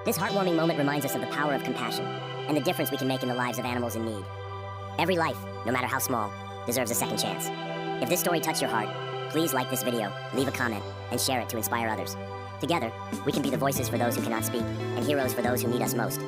This heartwarming moment reminds us of the power of compassion and the difference we can make in the lives of animals in need. Every life, no matter how small, deserves a second chance. If this story touched your heart, please like this video, leave a comment, and share it to inspire others. Together, we can be the voices for those who cannot speak and heroes for those who need us most.